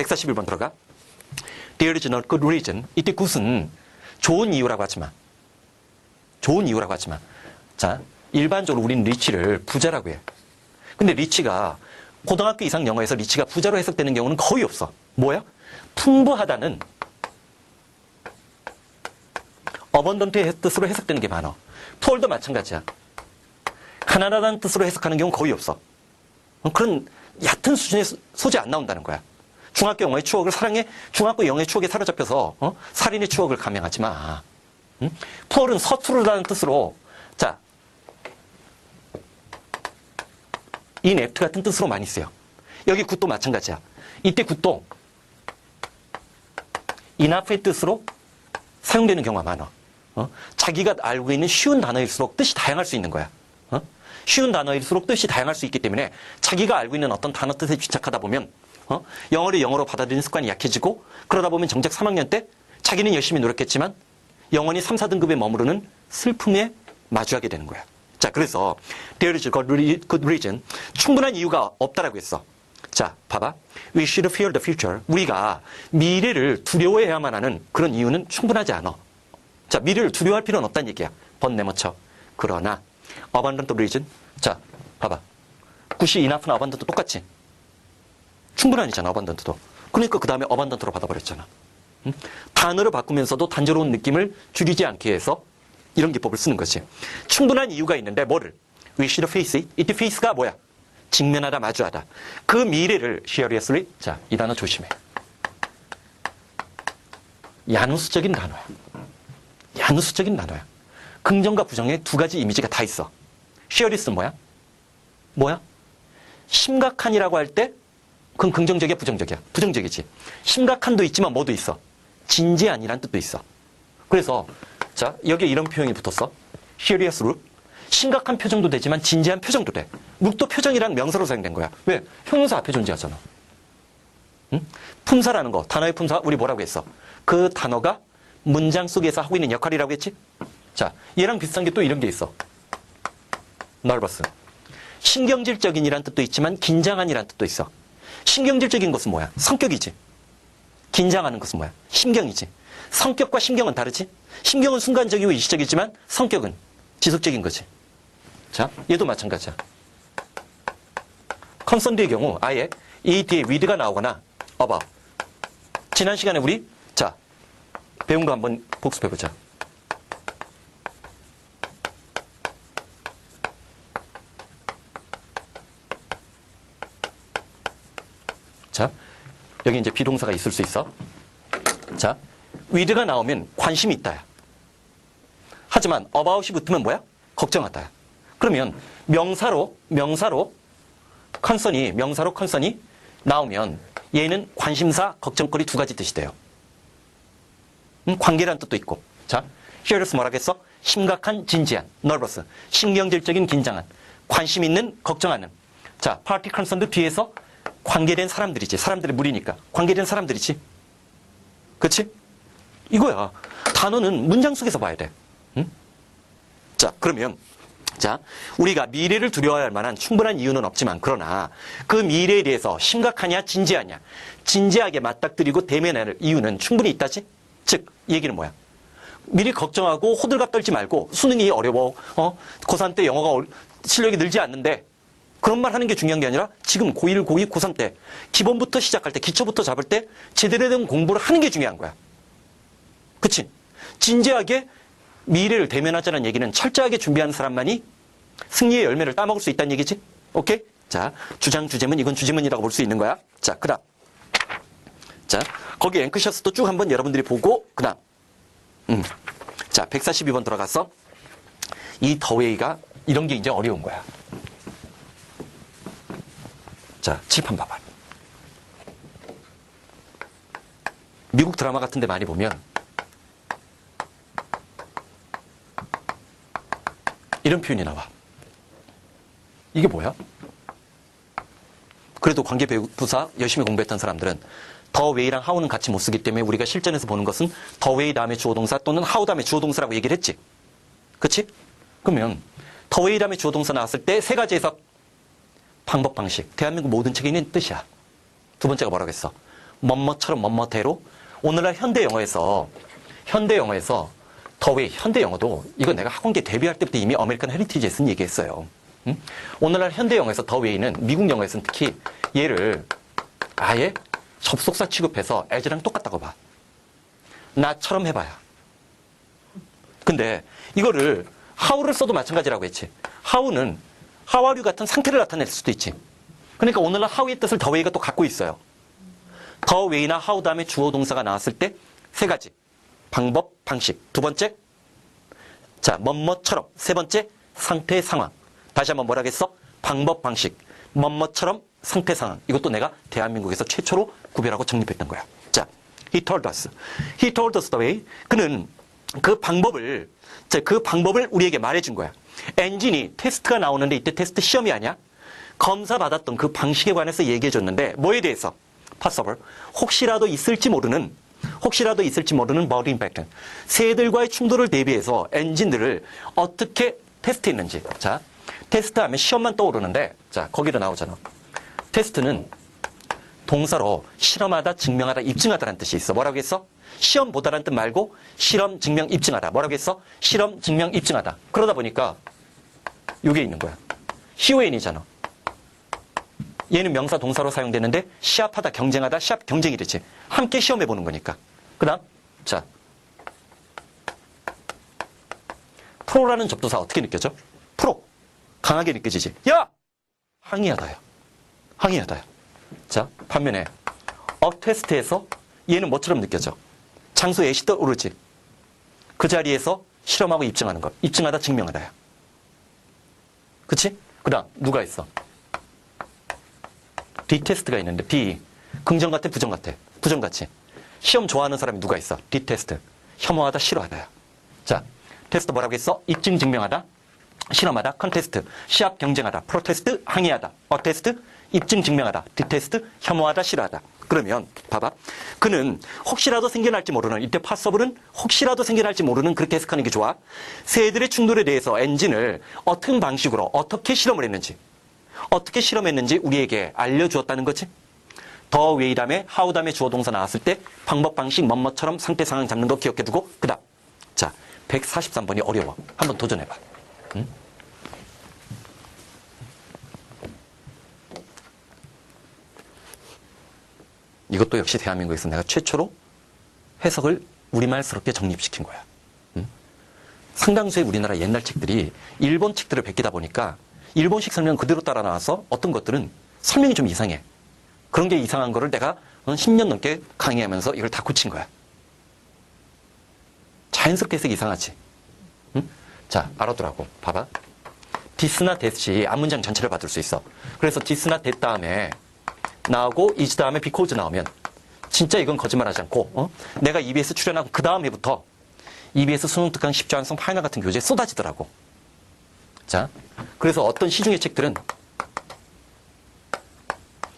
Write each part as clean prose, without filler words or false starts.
141번 들어가. There is no good reason. 이때 굿은 좋은 이유라고 하지 마. 좋은 이유라고 하지 마. 자, 일반적으로 우리는 리치를 부자라고 해. 근데 리치가 고등학교 이상 영어에서 리치가 부자로 해석되는 경우는 거의 없어. 뭐야? 풍부하다는 abundant의 뜻으로 해석되는 게 많아. poor도 마찬가지야. 가난하다는 뜻으로 해석하는 경우는 거의 없어. 그런 얕은 수준의 소재 안 나온다는 거야. 중학교 영어의 추억을 사랑해, 중학교 영어의 추억에 사로잡혀서 살인의 추억을 감행하지 마. poor은 서투르다는 뜻으로, 자, inept 같은 뜻으로 많이 쓰여. 여기 굿도 마찬가지야. 이때 굿도 enough의 뜻으로 사용되는 경우가 많아. 자기가 알고 있는 쉬운 단어일수록 뜻이 다양할 수 있는 거야. 쉬운 단어일수록 뜻이 다양할 수 있기 때문에 자기가 알고 있는 어떤 단어 뜻에 집착하다 보면 영어를 영어로 받아들이는 습관이 약해지고, 그러다 보면 정작 3학년 때 자기는 열심히 노력했지만 영원히 3, 4등급에 머무르는 슬픔에 마주하게 되는 거야. 자, 그래서 there is a good reason. 충분한 이유가 없다라고 했어. 자, 봐봐. We should fear the future. 우리가 미래를 두려워해야만 하는 그런 이유는 충분하지 않아. 자, 미래를 두려워할 필요는 없다는 얘기야. but nevertheless. 그러나 abundant reason. 자, 봐봐. 굿이 enough나 abundant 똑같지? 충분하니잖아, abundant도. 그러니까 그 다음에 abundant로 받아버렸잖아. 단어를 바꾸면서도 단조로운 느낌을 줄이지 않기 위해서 이런 기법을 쓰는 거지. 충분한 이유가 있는데 뭐를? We should face it. 이때 face가 뭐야? 직면하다, 마주하다. 그 미래를 seriously. 자, 이 단어 조심해. 야누스적인 단어야. 야누스적인 단어야. 긍정과 부정의 두 가지 이미지가 다 있어. serious는 뭐야? 뭐야? 심각한이라고 할 때 그건 긍정적이야, 부정적이야? 부정적이지. 심각한도 있지만 뭐도 있어? 진지한이란 뜻도 있어. 그래서 자, 여기에 이런 표현이 붙었어. serious look. 심각한 표정도 되지만 진지한 표정도 돼. look도 표정이란 명사로 사용된 거야. 왜? 형용사 앞에 존재하잖아. 응? 품사라는 거, 단어의 품사 우리 뭐라고 했어? 그 단어가 문장 속에서 하고 있는 역할이라고 했지? 자, 얘랑 비슷한 게 또 이런 게 있어. nervous. 신경질적인이란 뜻도 있지만 긴장한이란 뜻도 있어. 신경질적인 것은 뭐야? 성격이지. 긴장하는 것은 뭐야? 심경이지. 성격과 심경은 다르지? 심경은 순간적이고 일시적이지만 성격은 지속적인 거지. 자, 얘도 마찬가지야. concerned의 경우 아예 이 뒤에 with가 나오거나 about. 지난 시간에 우리 자, 배운 거 한번 복습해보자. 자, 여기 이제 비동사가 있을 수 있어. 자, with가 나오면 관심이 있다야. 하지만 about이 붙으면 뭐야? 걱정하다야. 그러면 명사로 concern이 나오면 얘는 관심사, 걱정거리 두 가지 뜻이 돼요. 관계라는 뜻도 있고. 자, serious 뭐라겠어? 심각한, 진지한, nervous, 신경질적인, 긴장한, 관심 있는, 걱정하는. 자, party concerned 뒤에서 관계된 사람들이지. 사람들의 무리니까. 관계된 사람들이지. 그치? 이거야. 단어는 문장 속에서 봐야 돼. 응? 자, 그러면 자, 우리가 미래를 두려워할 만한 충분한 이유는 없지만 그러나 그 미래에 대해서 심각하냐 진지하냐 진지하게 맞닥뜨리고 대면할 이유는 충분히 있다지? 즉, 얘기는 뭐야? 미리 걱정하고 호들갑 떨지 말고 수능이 어려워. 고3 때 영어가 실력이 늘지 않는데 그런 말 하는 게 중요한 게 아니라 지금 고1, 고2, 고3 때 기본부터 시작할 때 기초부터 잡을 때 제대로 된 공부를 하는 게 중요한 거야. 그치? 진지하게 미래를 대면하자는 얘기는 철저하게 준비하는 사람만이 승리의 열매를 따먹을 수 있다는 얘기지? 오케이? 자, 주장, 주제문, 이건 주제문이라고 볼 수 있는 거야. 자, 그 다음. 자, 거기 앵크셔스도 쭉 한번 여러분들이 보고, 그 다음. 자, 142번 들어갔어. 이 더웨이가 이런 게 이제 어려운 거야. 자, 칠판 봐봐. 미국 드라마 같은 데 많이 보면 이런 표현이 나와. 이게 뭐야? 그래도 관계부사 열심히 공부했던 사람들은 더 웨이랑 하우는 같이 못 쓰기 때문에 우리가 실전에서 보는 것은 더 웨이 다음에 주어동사 또는 하우 다음에 주어동사라고 얘기를 했지. 그치? 그러면 더 웨이 다음에 주어동사 나왔을 때 세 가지 해석 방법 방식. 대한민국 모든 책에 있는 뜻이야. 두 번째가 뭐라고 했어? 뭐뭐처럼 뭐뭐대로. 오늘날 현대 영어에서 더 웨이, 현대 영어도 이거 내가 학원계 데뷔할 때부터 이미 아메리칸 헤리티지에서는 얘기했어요. 응? 오늘날 현대 영어에서 더 웨이는 미국 영어에서는 특히 얘를 아예 접속사 취급해서 as랑 똑같다고 봐. 나처럼 해봐야. 근데 이거를 how를 써도 마찬가지라고 했지. how는 how are you 같은 상태를 나타낼 수도 있지. 그러니까 오늘날 how의 뜻을 더 웨이가 또 갖고 있어요. 더 웨이나 how 다음에 주어 동사가 나왔을 때 세 가지. 방법, 방식. 두 번째, 자, 뭐뭐처럼. 세 번째, 상태, 상황. 다시 한번 뭐라겠어? 방법, 방식. 뭐뭐처럼, 상태, 상황. 이것도 내가 대한민국에서 최초로 구별하고 정립했던 거야. 자, he told us. He told us the way. 그는 그 방법을 우리에게 말해준 거야. 엔진이 테스트가 나오는데 이때 테스트 시험이 아니야? 검사 받았던 그 방식에 관해서 얘기해줬는데 뭐에 대해서? possible. 혹시라도 있을지 모르는 머리 임팩트. 새들과의 충돌을 대비해서 엔진들을 어떻게 테스트했는지. 자, 테스트하면 시험만 떠오르는데, 자, 거기도 나오잖아. 테스트는 동사로 실험하다, 증명하다, 입증하다라는 뜻이 있어. 뭐라고 했어? 시험 보다라는 뜻 말고 실험, 증명, 입증하다. 뭐라고 했어? 실험, 증명, 입증하다. 그러다 보니까 이게 있는 거야. CON이잖아. 얘는 명사 동사로 사용되는데 시합하다, 경쟁하다, 시합 경쟁이랬지. 함께 시험해보는 거니까. 그 다음, 자, 프로라는 접두사 어떻게 느껴져? 프로. 강하게 느껴지지. 야! 항의하다야. 항의하다야. 자, 반면에 업 테스트에서 얘는 뭐처럼 느껴져? 장소에 애시 떠오르지. 그 자리에서 실험하고 입증하는 것. 입증하다, 증명하다야. 그치? 그 다음, 누가 있어? D 테스트가 있는데, D. 긍정 같아, 부정 같아? 부정같이. 시험 좋아하는 사람이 누가 있어? D 테스트. 혐오하다, 싫어하다야. 자, 테스트 뭐라고 했어? 입증, 증명하다, 실험하다, 컨테스트. 시합, 경쟁하다, 프로테스트, 항의하다. 어테스트, 입증, 증명하다. D 테스트, 혐오하다, 싫어하다. 그러면 봐봐. 그는 혹시라도 생겨날지 모르는, 이때 파서블은 혹시라도 생겨날지 모르는, 그렇게 해석하는 게 좋아. 새들의 충돌에 대해서 엔진을 어떤 방식으로 어떻게 실험을 했는지 우리에게 알려주었다는 거지. 더 웨이 다음에 how 다음에 주어 동사 나왔을 때 방법, 방식, 뭐뭐처럼 상태, 상황 잡는 거 기억해두고. 그 다음, 자, 143번이 어려워. 한번 도전해봐. 응? 이것도 역시 대한민국에서 내가 최초로 해석을 우리말스럽게 정립시킨 거야. 응? 상당수의 우리나라 옛날 책들이 일본 책들을 베끼다 보니까 일본식 설명 그대로 따라 나와서 어떤 것들은 설명이 좀 이상해. 그런 게 이상한 거를 내가 10년 넘게 강의하면서 이걸 다 고친 거야. 자연스럽게 해석이 이상하지. 응? 자, 알아두라고. 봐봐. this나 that이 앞문장 전체를 받을 수 있어. 그래서 this나 that 다음에 나오고 is 다음에 because 나오면 진짜 이건 거짓말하지 않고 내가 EBS 출연하고 그 다음 해부터 EBS 수능 특강 10조 완성 파이널 같은 교재에 쏟아지더라고. 자, 그래서 어떤 시중의 책들은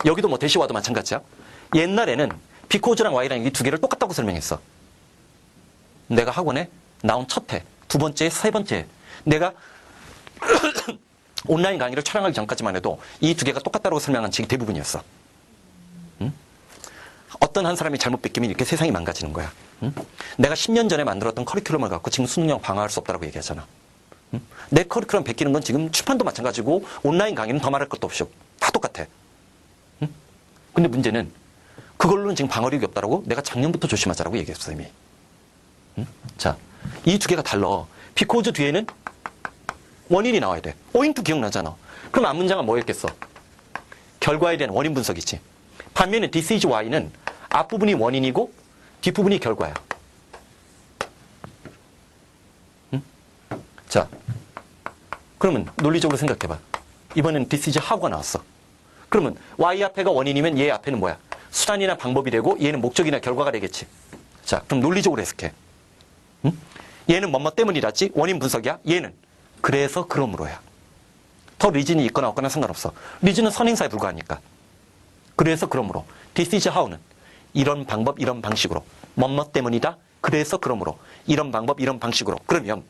여기도 뭐 대시와도 마찬가지야. 옛날에는 because랑 why랑 이 두 개를 똑같다고 설명했어. 내가 학원에 나온 첫 해, 두 번째, 세 번째 내가 온라인 강의를 촬영하기 전까지만 해도 이 두 개가 똑같다고 설명한 책이 대부분이었어. 응? 어떤 한 사람이 잘못 베끼면 이렇게 세상이 망가지는 거야. 응? 내가 10년 전에 만들었던 커리큘럼을 갖고 지금 수능형 방어할 수 없다고 얘기하잖아. 응? 내 커리큘럼 베끼는 건 지금 출판도 마찬가지고 온라인 강의는 더 말할 것도 없이 다 똑같아. 응? 근데 문제는 그걸로는 지금 방어력이 없다고 내가 작년부터 조심하자라고 얘기했어 이미. 응? 자, 이 두 개가 달라. because 뒤에는 원인이 나와야 돼. owing to 기억나잖아. 그럼 앞문장은 뭐였겠어? 결과에 대한 원인 분석이지. 반면에 this is why는 앞부분이 원인이고 뒷부분이 결과야. 응? 자, 그러면 논리적으로 생각해봐. 이번엔 this is how가 나왔어. 그러면 why 앞에가 원인이면 얘 앞에는 뭐야? 수단이나 방법이 되고 얘는 목적이나 결과가 되겠지. 자, 그럼 논리적으로 해석해. 응? 얘는 뭐뭐 때문이라지? 원인 분석이야? 얘는 그래서 그러므로야. 더 리즌이 있거나 없거나 상관없어. 리즌은 선행사에 불과하니까. 그래서 그러므로. This is how는 이런 방법, 이런 방식으로. 뭐뭐 때문이다. 그래서 그러므로. 이런 방법, 이런 방식으로. 그러면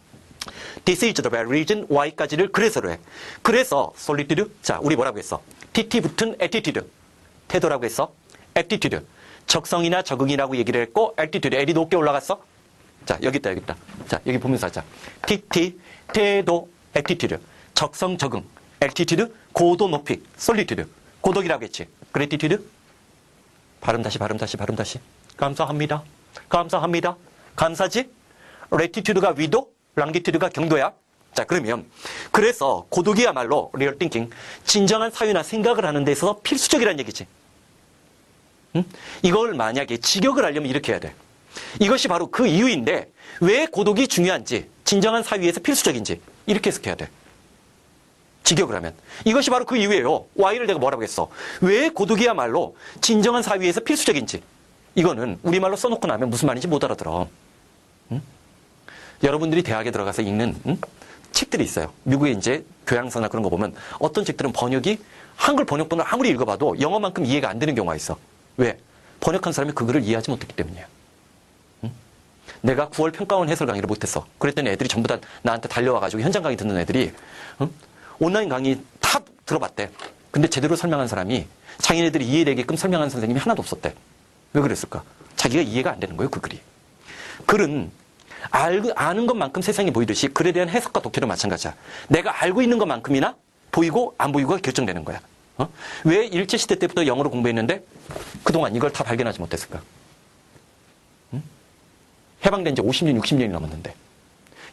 This is the very reason why까지를 그래서로 해. 그래서 solitude. 자, 우리 뭐라고 했어? TT 붙은 attitude. 태도라고 했어. attitude. 적성이나 적응이라고 얘기를 했고, altitude, L이 높게 올라갔어? 자, 여기 있다, 여기 있다. 자, 여기 보면서 하자. TT, 태도, altitude. 적성, 적응. altitude, 고도 높이. solitude, 고독이라고 했지. gratitude, 발음 다시. 감사합니다. 감사지? latitude가 위도, longitude가 경도야. 자, 그러면 그래서 고독이야말로 real thinking, 진정한 사유나 생각을 하는 데 있어서 필수적이라는 얘기지. 응? 이걸 만약에 직역을 하려면 이렇게 해야 돼. 이것이 바로 그 이유인데 왜 고독이 중요한지, 진정한 사유에서 필수적인지 이렇게 해석해야 돼. 직역을 하면 이것이 바로 그 이유예요. Y를 내가 뭐라고 했어? 왜 고독이야말로 진정한 사유에서 필수적인지. 이거는 우리말로 써놓고 나면 무슨 말인지 못 알아들어. 응? 여러분들이 대학에 들어가서 읽는 책들이 있어요. 미국에 이제 교양서나 그런 거 보면 어떤 책들은 번역이 한글 번역본을 아무리 읽어봐도 영어만큼 이해가 안 되는 경우가 있어. 왜? 번역한 사람이 그거를 이해하지 못했기 때문이야. 응? 내가 9월 평가원 해설 강의를 못했어. 그랬더니 애들이 전부 다 나한테 달려와가지고 현장 강의 듣는 애들이 온라인 강의 다 들어봤대. 근데 제대로 설명한 사람이 자기네들이 이해되게끔 설명한 선생님이 하나도 없었대. 왜 그랬을까? 자기가 이해가 안 되는 거예요, 그 글이. 글은 아는 것만큼 세상이 보이듯이 글에 대한 해석과 독해도 마찬가지야. 내가 알고 있는 것만큼이나 보이고 안 보이고가 결정되는 거야. 왜 일제시대 때부터 영어로 공부했는데 그동안 이걸 다 발견하지 못했을까? 해방된 지 50년, 60년이 넘었는데.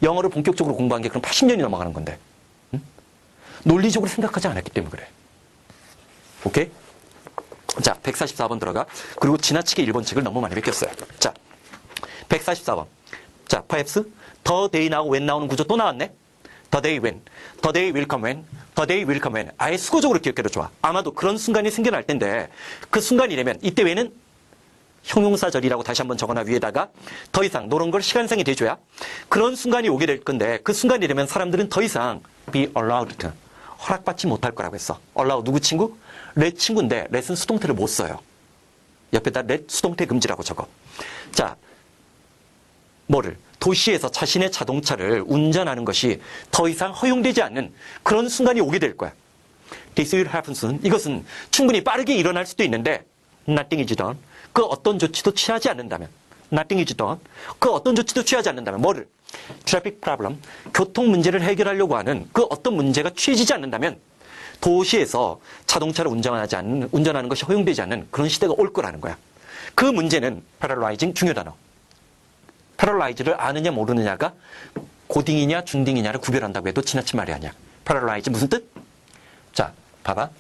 영어를 본격적으로 공부한 게 그럼 80년이 넘어가는 건데. 논리적으로 생각하지 않았기 때문에 그래. 오케이? 자, 144번 들어가. 그리고 지나치게 1번 책을 너무 많이 베꼈어요. 자, 144번. 자, perhaps, the day now when 나오는 구조 또 나왔네? the day when, the day will come when, the day will come when. 아예 수고적으로 기억해도 좋아. 아마도 그런 순간이 생겨날 텐데, 그 순간이라면, 이때 외에는 형용사절이라고 다시 한번 적어놔 위에다가 더 이상 노런 걸 시간상이 대줘야 그런 순간이 오게 될 건데, 그 순간이 되면 사람들은 더 이상 be allowed to, 허락받지 못할 거라고 했어. allow 누구 친구? let 친구인데 let은 수동태를 못 써요. 옆에다 let 수동태 금지라고 적어. 자, 뭐를? 도시에서 자신의 자동차를 운전하는 것이 더 이상 허용되지 않는 그런 순간이 오게 될 거야. This will happen soon. 이것은 충분히 빠르게 일어날 수도 있는데 nothing is done. 그 어떤 조치도 취하지 않는다면 nothing is done. 그 어떤 조치도 취하지 않는다면 뭐를? Traffic problem. 교통 문제를 해결하려고 하는 그 어떤 문제가 취해지지 않는다면 도시에서 자동차를 운전하는 것이 허용되지 않는 그런 시대가 올 거라는 거야. 그 문제는 paralyzing, 중요 단어. paralyze를 아느냐 모르느냐가 고딩이냐 중딩이냐를 구별한다고 해도 지나친 말이 아니야. paralyze 무슨 뜻? 자, 봐봐.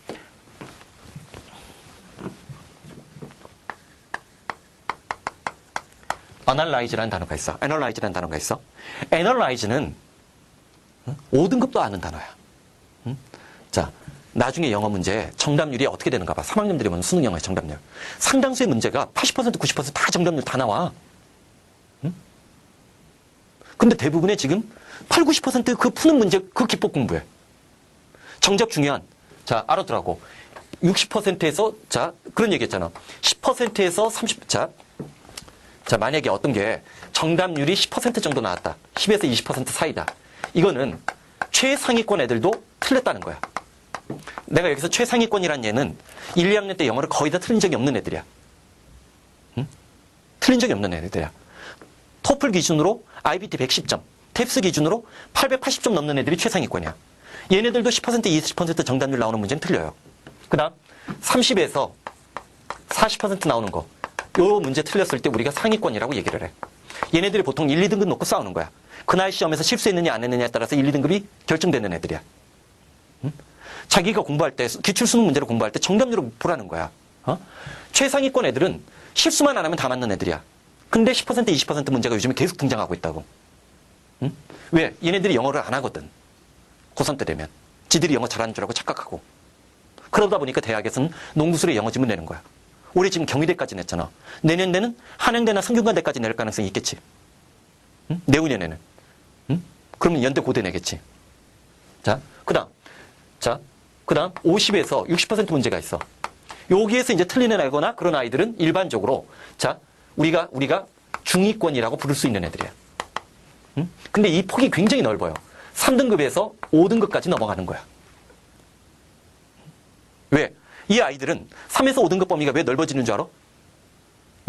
analyze라는 단어가 있어. analyze라는 단어가 있어. analyze는 5등급도 아는 단어야. 자, 나중에 영어 문제 정답률이 어떻게 되는가 봐. 3학년들이 보는 수능 영어의 정답률. 상당수의 문제가 80%, 90%다 정답률 다 나와. 근데 대부분의 지금 8, 90% 그 푸는 문제 그 기법 공부해. 정작 중요한, 자, 알아두라고. 60%에서, 자, 그런 얘기 했잖아. 10%에서 30, 자, 만약에 어떤 게 정답률이 10% 정도 나왔다. 10에서 20% 사이다. 이거는 최상위권 애들도 틀렸다는 거야. 내가 여기서 최상위권이란 얘는 1, 2학년 때 영어를 거의 다 틀린 적이 없는 애들이야. 응? 틀린 적이 없는 애들이야. 토플 기준으로 IBT 110점, 탭스 기준으로 880점 넘는 애들이 최상위권이야. 얘네들도 10%, 20% 정답률 나오는 문제는 틀려요. 그 다음 30에서 40% 나오는 거. 요 문제 틀렸을 때 우리가 상위권이라고 얘기를 해. 얘네들이 보통 1, 2등급 놓고 싸우는 거야. 그날 시험에서 실수했느냐 안 했느냐에 따라서 1, 2등급이 결정되는 애들이야. 응? 자기가 공부할 때, 기출수능 문제를 공부할 때 정답률을 보라는 거야. 최상위권 애들은 실수만 안 하면 다 맞는 애들이야. 근데 10%, 20% 문제가 요즘에 계속 등장하고 있다고. 응? 왜? 얘네들이 영어를 안 하거든. 고3 때 되면. 지들이 영어 잘하는 줄 알고 착각하고. 그러다 보니까 대학에서는 농구술에 영어 지문 내는 거야. 올해 지금 경희대까지 냈잖아. 내년에는 한양대나 성균관대까지 낼 가능성이 있겠지. 응? 내후년에는. 응? 그러면 연대 고대 내겠지. 자, 그 다음 50에서 60% 문제가 있어. 여기에서 이제 틀린 애거나 그런 아이들은 일반적으로, 자, 우리가 중위권이라고 부를 수 있는 애들이야. 응? 근데 이 폭이 굉장히 넓어요. 3등급에서 5등급까지 넘어가는 거야. 왜? 이 아이들은 3에서 5등급 범위가 왜 넓어지는 줄 알아?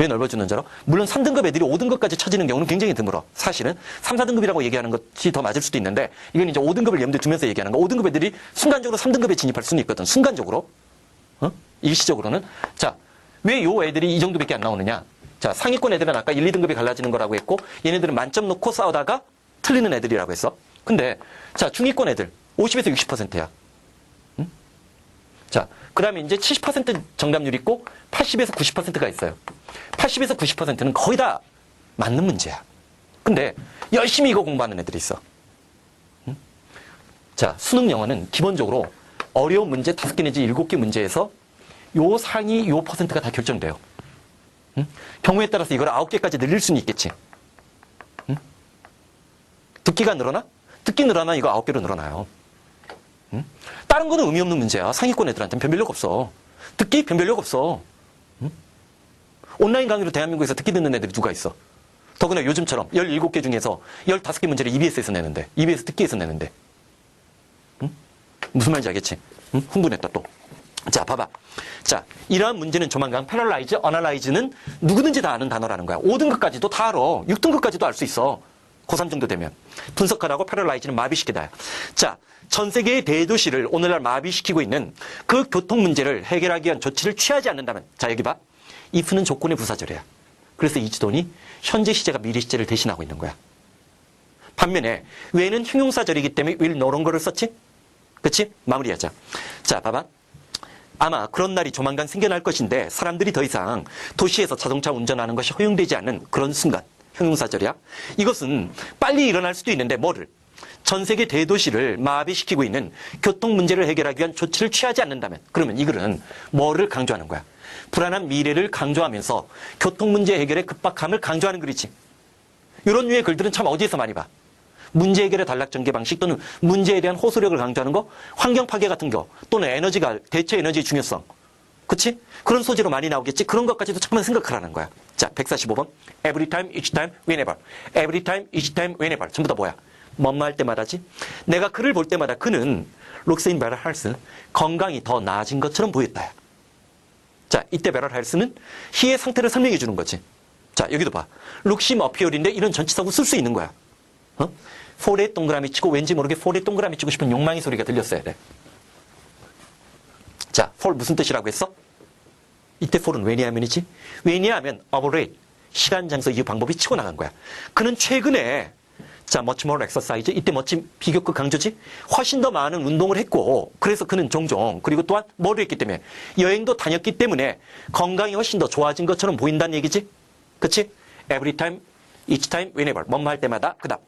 왜 넓어지는 줄 알아? 물론 3등급 애들이 5등급까지 쳐지는 경우는 굉장히 드물어. 사실은 3, 4등급이라고 얘기하는 것이 더 맞을 수도 있는데 이건 이제 5등급을 염두에 두면서 얘기하는 거. 5등급 애들이 순간적으로 3등급에 진입할 수는 있거든. 순간적으로. 일시적으로는. 자, 왜 요 애들이 이 정도밖에 안 나오느냐? 자, 상위권 애들은 아까 1, 2등급이 갈라지는 거라고 했고 얘네들은 만점 놓고 싸우다가 틀리는 애들이라고 했어. 근데 자, 중위권 애들 50에서 60%야. 자, 그 다음에 이제 70% 정답률 있고 80에서 90%가 있어요. 80에서 90%는 거의 다 맞는 문제야. 근데 열심히 이거 공부하는 애들이 있어. 자, 수능 영어는 기본적으로 어려운 문제 5개 내지 7개 문제에서 요 상위 요 퍼센트가 다 결정돼요. 경우에 따라서 이걸 9개까지 늘릴 수는 있겠지. 듣기가 늘어나? 듣기 늘어나 이거 9개로 늘어나요. 다른 거는 의미 없는 문제야. 상위권 애들한테는 변별력 없어. 듣기 변별력 없어. 온라인 강의로 대한민국에서 듣기 듣는 애들이 누가 있어? 더구나 요즘처럼 17개 중에서 15개 문제를 EBS에서 내는데, EBS 듣기에서 내는데. 무슨 말인지 알겠지? 흥분했다 또. 자, 봐봐. 자, 이러한 문제는 조만간 패럴라이즈, 어널라이즈는 누구든지 다 아는 단어라는 거야. 5등급까지도 다 알아. 6등급까지도 알 수 있어. 고3 정도 되면. 분석하라고 패럴라이즈는 마비시키다. 자, 전 세계의 대도시를 오늘날 마비시키고 있는 그 교통 문제를 해결하기 위한 조치를 취하지 않는다면, 자, 여기 봐. if는 조건의 부사절이야. 그래서 이 지도니 현재 시제가 미래 시제를 대신하고 있는 거야. 반면에 왜는 형용사절이기 때문에 will no longer 를 썼지? 그치? 마무리하자. 자, 봐봐. 아마 그런 날이 조만간 생겨날 것인데 사람들이 더 이상 도시에서 자동차 운전하는 것이 허용되지 않는 그런 순간. 형용사절이야. 이것은 빨리 일어날 수도 있는데 뭐를? 전 세계 대도시를 마비시키고 있는 교통 문제를 해결하기 위한 조치를 취하지 않는다면 그러면 이 글은 뭐를 강조하는 거야? 불안한 미래를 강조하면서 교통 문제 해결의 급박함을 강조하는 글이지. 이런 류의 글들은 참 어디에서 많이 봐? 문제 해결의 단락 전개 방식 또는 문제에 대한 호소력을 강조하는 거, 환경 파괴 같은 거, 또는 에너지가 대체 에너지의 중요성. 그치? 그런 소재로 많이 나오겠지. 그런 것까지도 잠깐 생각하라는 거야. 자, 145번. Every time, each time, whenever. Every time, each time, whenever. 전부 다 뭐야? 뭐뭐 할 때마다지? 내가 그를 볼 때마다 그는 록세인 베럴 할스 건강이 더 나아진 것처럼 보였다. 자, 이때 베럴 할스는 he의 상태를 설명해 주는 거지. 자, 여기도 봐. 룩시 머피얼인데 이런 전치사구 쓸 수 있는 거야. for에 동그라미 치고 왠지 모르게 for에 동그라미 치고 싶은 욕망의 소리가 들렸어야 돼. 자, for 무슨 뜻이라고 했어? 이때 for은 왜냐하면이지? 왜냐하면 operate, 시간, 장소, 이유, 방법이 치고 나간 거야. 그는 최근에 자, much more exercise, 이때 멋진 비교급 강조지? 훨씬 더 많은 운동을 했고 그래서 그는 종종 그리고 또한 뭐를 했기 때문에 여행도 다녔기 때문에 건강이 훨씬 더 좋아진 것처럼 보인다는 얘기지? 그치? Every time, each time, whenever. 뭐뭐 할 때마다 그 다음